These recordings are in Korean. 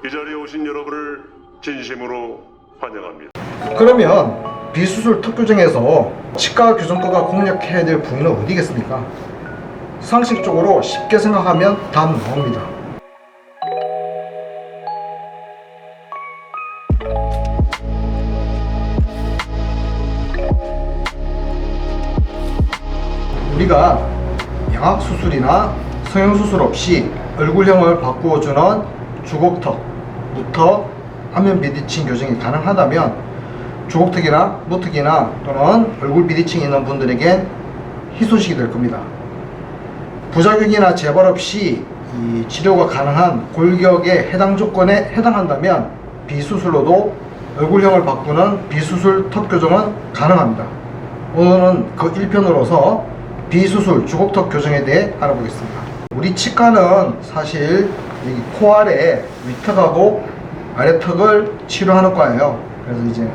이 자리에 오신 여러분을 진심으로 환영합니다. 그러면 비수술 특교정에서 치과 교정과가 공략해야 될 부위는 어디겠습니까? 상식적으로 쉽게 생각하면 답 나옵니다. 우리가 양악수술이나 성형수술 없이 얼굴형을 바꾸어주는 주걱턱, 무턱, 안면 비대칭 교정이 가능하다면 주걱턱이나 무턱이나 또는 얼굴 비대칭이 있는 분들에겐 희소식이 될 겁니다. 부작용이나 재발 없이 이 치료가 가능한 골격의 해당 조건에 해당한다면 비수술로도 얼굴형을 바꾸는 비수술 턱 교정은 가능합니다. 오늘은 그 1편으로서 비수술 주걱턱 교정에 대해 알아보겠습니다. 우리 치과는 사실 여기 코 아래 위턱하고 아래턱을 치료하는 과예요. 그래서 이제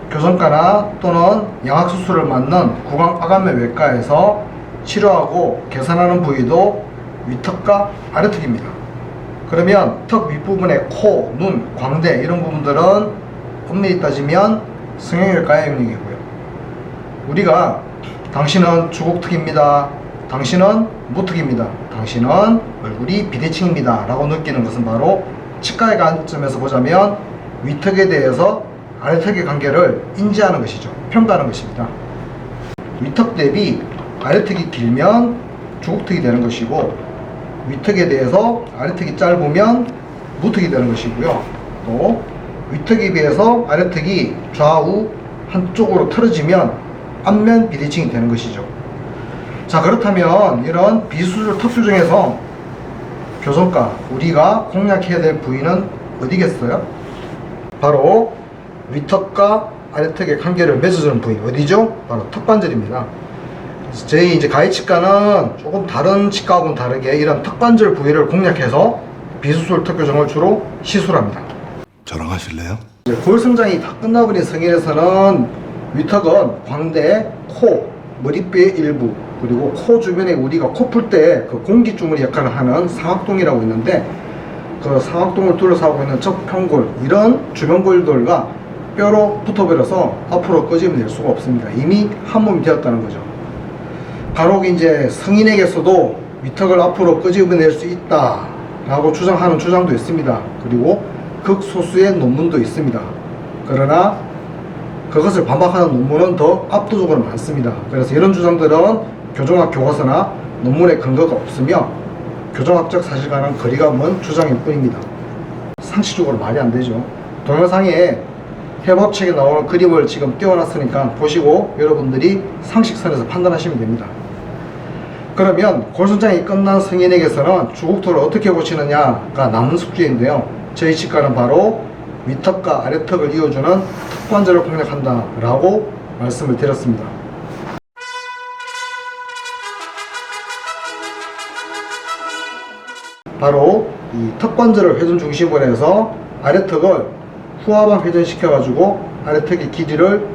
교정과나 또는 양악수술을 맡는 구강-아간면 외과에서 치료하고 개선하는 부위도 위턱과 아래턱입니다. 그러면 턱 윗부분의 코, 눈, 광대 이런 부분들은 엄밀히 따지면 성형외과의 영역이고요. 우리가 당신은 주걱턱입니다, 당신은 무턱입니다, 당신은 얼굴이 비대칭입니다 라고 느끼는 것은 바로 치과의 관점에서 보자면 위턱에 대해서 아래턱의 관계를 인지하는 것이죠. 평가하는 것입니다. 위턱 대비 아래턱이 길면 주걱턱이 되는 것이고, 위턱에 대해서 아래턱이 짧으면 무턱이 되는 것이고요. 또 위턱에 비해서 아래턱이 좌우 한쪽으로 틀어지면 안면 비대칭이 되는 것이죠. 자, 그렇다면 이런 비수술 턱 교정에서 교정과 우리가 공략해야 될 부위는 어디겠어요? 바로 위턱과 아래턱의 관계를 맺어주는 부위 어디죠? 바로 턱관절입니다. 저희 이제 가해치과는 조금 다른 치과하고는 다르게 이런 턱관절 부위를 공략해서 비수술 턱 교정을 주로 시술합니다. 저랑 하실래요? 골 성장이 다 끝나버린 성인에서는 위턱은 광대, 코, 머리뼈의 일부, 그리고 코 주변에 우리가 코 풀 때 그 공기 주머니 역할을 하는 상악동이라고 있는데, 그 상악동을 둘러싸고 있는 적평골, 이런 주변골들과 뼈로 붙어버려서 앞으로 끄집어낼 수가 없습니다. 이미 한 몸이 되었다는 거죠. 간혹 이제 성인에게서도 위턱을 앞으로 끄집어낼 수 있다 라고 주장하는 주장도 있습니다. 그리고 극소수의 논문도 있습니다. 그러나 그것을 반박하는 논문은 더 압도적으로 많습니다. 그래서 이런 주장들은 교정학 교과서나 논문에 근거가 없으며 교정학적 사실과는 거리가 먼 주장일 뿐입니다. 상식적으로 말이 안 되죠. 동영상에 해법책에 나오는 그림을 지금 띄워놨으니까 보시고 여러분들이 상식선에서 판단하시면 됩니다. 그러면 골선장이 끝난 성인에게서는 주걱턱을 어떻게 고치느냐가 남은 숙제인데요. 저희 치과는 바로 위턱과 아래턱을 이어주는 턱관절을 공략한다 라고 말씀을 드렸습니다. 바로 이 턱관절을 회전 중심으로 해서 아래턱을 후하방 회전시켜 가지고 아래턱의 길이를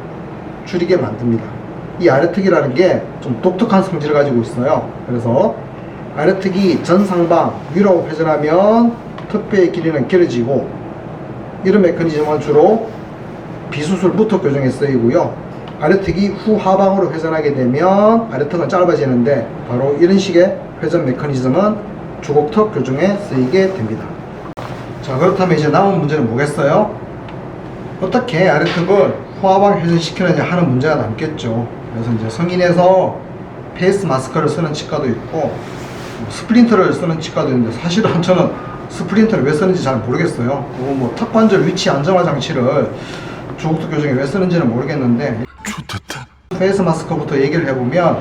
줄이게 만듭니다. 이 아래턱이라는 게 좀 독특한 성질을 가지고 있어요. 그래서 아래턱이 전상방 위로 회전하면 턱뼈의 길이는 길어지고, 이런 메커니즘은 주로 비수술 무턱 교정에 쓰이고요. 아래턱이 후하방으로 회전하게 되면 아래턱은 짧아지는데, 바로 이런 식의 회전 메커니즘은 주걱턱 교정에 쓰이게 됩니다. 자, 그렇다면 이제 남은 문제는 뭐겠어요? 어떻게 아래턱을 후하방 회전시키느냐 하는 문제가 남겠죠. 그래서 이제 성인에서 페이스 마스크를 쓰는 치과도 있고 스플린터를 쓰는 치과도 있는데, 사실은 저는 스플린터를 왜 쓰는지 잘 모르겠어요. 그리고 뭐 턱관절 위치 안정화 장치를 주걱턱 교정에 왜 쓰는지는 모르겠는데, 좋겠다. 페이스 마스크부터 얘기를 해보면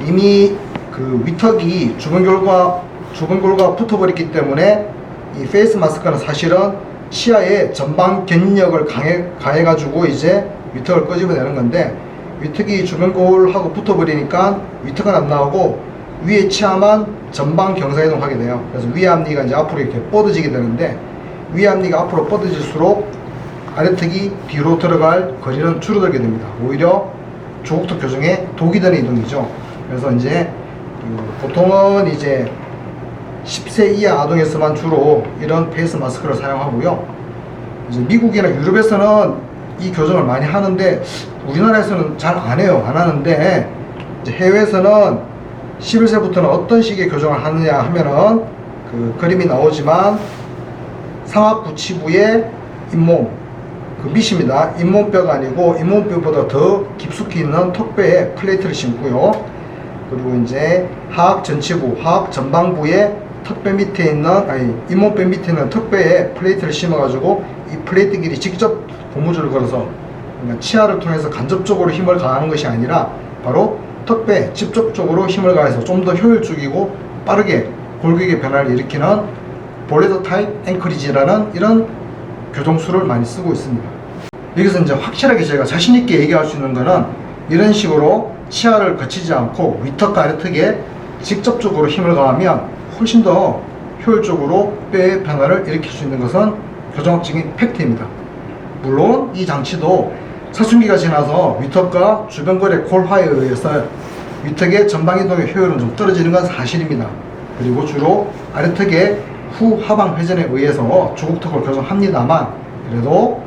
이미 그 위턱이 주변골과 붙어버렸기 때문에 이 페이스 마스크는 사실은 치아의 전방 견인력을 가해가지고 이제 위턱을 끄집어내는 건데, 위턱이 주변골하고 붙어버리니까 위턱은 안 나오고 위에 치아만 전방 경사이동 하게 돼요. 그래서 위에 앞니가 이제 앞으로 이렇게 뻗어지게 되는데, 위에 앞니가 앞으로 뻗어질수록 아래턱이 뒤로 들어갈 거리는 줄어들게 됩니다. 오히려 주걱턱 교정에 독이 되는 이동이죠. 그래서 이제 보통은 이제 10세 이하 아동에서만 주로 이런 페이스 마스크를 사용하고요. 이제 미국이나 유럽에서는 이 교정을 많이 하는데 우리나라에서는 잘 안 해요. 안 하는데 이제 해외에서는 11세부터는 어떤 식의 교정을 하느냐 하면은 그 그림이 나오지만 상악부치부의 잇몸, 그 밑입니다. 잇몸뼈가 아니고 잇몸뼈보다 더 깊숙이 있는 턱뼈에 플레이트를 심고요. 그리고 이제 하악 전치부, 하악 전방부의 턱뼈 밑에 있는, 잇몸뼈 밑에 있는 턱뼈에 플레이트를 심어가지고 이 플레이트 길이 직접 고무줄을 걸어서, 그러니까 치아를 통해서 간접적으로 힘을 가하는 것이 아니라 바로 턱뼈에 직접적으로 힘을 가해서 좀 더 효율적이고 빠르게 골격의 변화를 일으키는 볼레더 타입 앵커리지라는 이런 교정술을 많이 쓰고 있습니다. 여기서 이제 확실하게 제가 자신있게 얘기할 수 있는 거는 이런 식으로 치아를 거치지 않고 위턱과 아래턱에 직접적으로 힘을 가하면 훨씬 더 효율적으로 뼈의 변화를 일으킬 수 있는 것은 교정학적인 팩트입니다. 물론 이 장치도 사춘기가 지나서 위턱과 주변골의 골화에 의해서 위턱의 전방이동의 효율은 좀 떨어지는 건 사실입니다. 그리고 주로 아래턱의 후하방 회전에 의해서 주걱턱을 교정합니다만, 그래도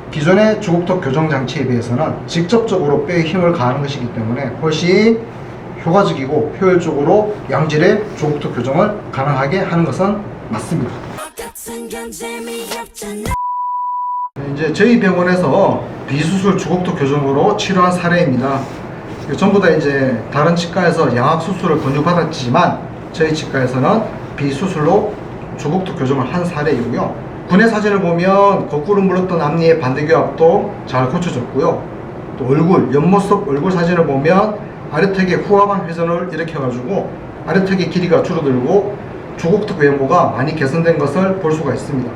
기존의 주걱턱 교정 장치에 비해서는 직접적으로 뼈에 힘을 가하는 것이기 때문에 훨씬 효과적이고 효율적으로 양질의 주걱턱 교정을 가능하게 하는 것은 맞습니다. 이제 저희 병원에서 비수술 주걱턱 교정으로 치료한 사례입니다. 전부 다 이제 다른 치과에서 양악 수술을 권유받았지만 저희 치과에서는 비수술로 주걱턱 교정을 한 사례이고요. 군의 사진을 보면 거꾸로 물렀던 앞니의 반대교합도 잘 고쳐졌고요. 또 얼굴, 옆모습 얼굴 사진을 보면 아래턱의 후하방 회전을 일으켜가지고 아래턱의 길이가 줄어들고 주걱턱 외모가 많이 개선된 것을 볼 수가 있습니다.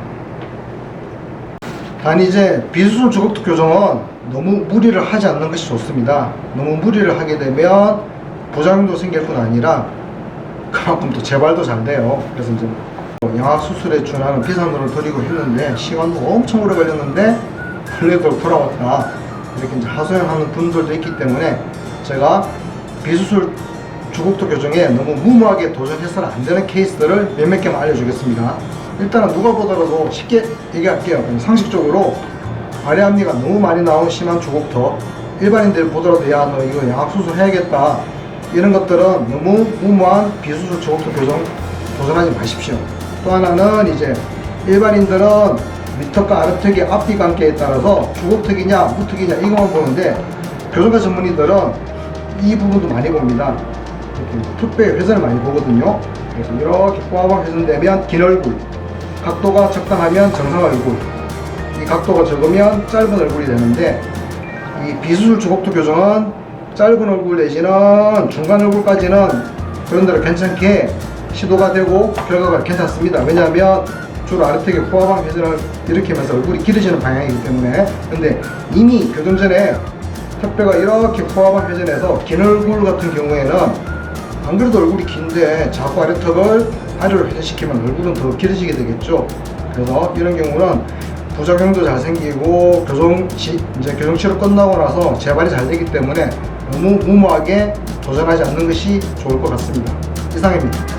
단 이제 비수술 주걱턱 교정은 너무 무리를 하지 않는 것이 좋습니다. 너무 무리를 하게 되면 부작용도 생길 뿐 아니라 그만큼 또 재발도 잘 돼요. 그래서 이제 양악 수술에 준하는 비싼 돈을 들이고 했는데 시간도 엄청 오래 걸렸는데 원래대로 돌아왔다, 이렇게 이제 하소연하는 분들도 있기 때문에 제가 비수술 주걱턱 교정에 너무 무모하게 도전해서는 안 되는 케이스들을 몇몇 개만 알려주겠습니다. 일단은 누가 보더라도 쉽게 얘기할게요. 상식적으로 아래 앞니가 너무 많이 나온 심한 주걱턱, 일반인들 보더라도 야 너 이거 양악 수술 해야겠다, 이런 것들은 너무 무모한 비수술 주걱턱 교정 도전하지 마십시오. 또 하나는 이제 일반인들은 위턱과 아래턱의 앞뒤 관계에 따라서 주걱턱이냐 무턱이냐 이것만 보는데 교정가 전문의들은 이 부분도 많이 봅니다. 이렇게 턱뼈의 회전을 많이 보거든요. 그래서 이렇게 꼬아봐 회전되면 긴 얼굴, 각도가 적당하면 정상 얼굴, 이 각도가 적으면 짧은 얼굴이 되는데 이 비수술 주걱턱 교정은 짧은 얼굴 내지는 중간 얼굴까지는 그런 대로 괜찮게 시도가 되고 결과가 괜찮습니다. 왜냐하면 주로 아래턱의 후하방 회전을 일으키면서 얼굴이 길어지는 방향이기 때문에. 근데 이미 교정 전에 턱뼈가 이렇게 후하방 회전해서 긴 얼굴 같은 경우에는 안 그래도 얼굴이 긴데 자꾸 아래턱을 아래로 회전시키면 얼굴은 더 길어지게 되겠죠. 그래서 이런 경우는 부작용도 잘 생기고 이제 교정 치료 끝나고 나서 재발이 잘 되기 때문에 너무 무모하게 도전하지 않는 것이 좋을 것 같습니다. 이상입니다.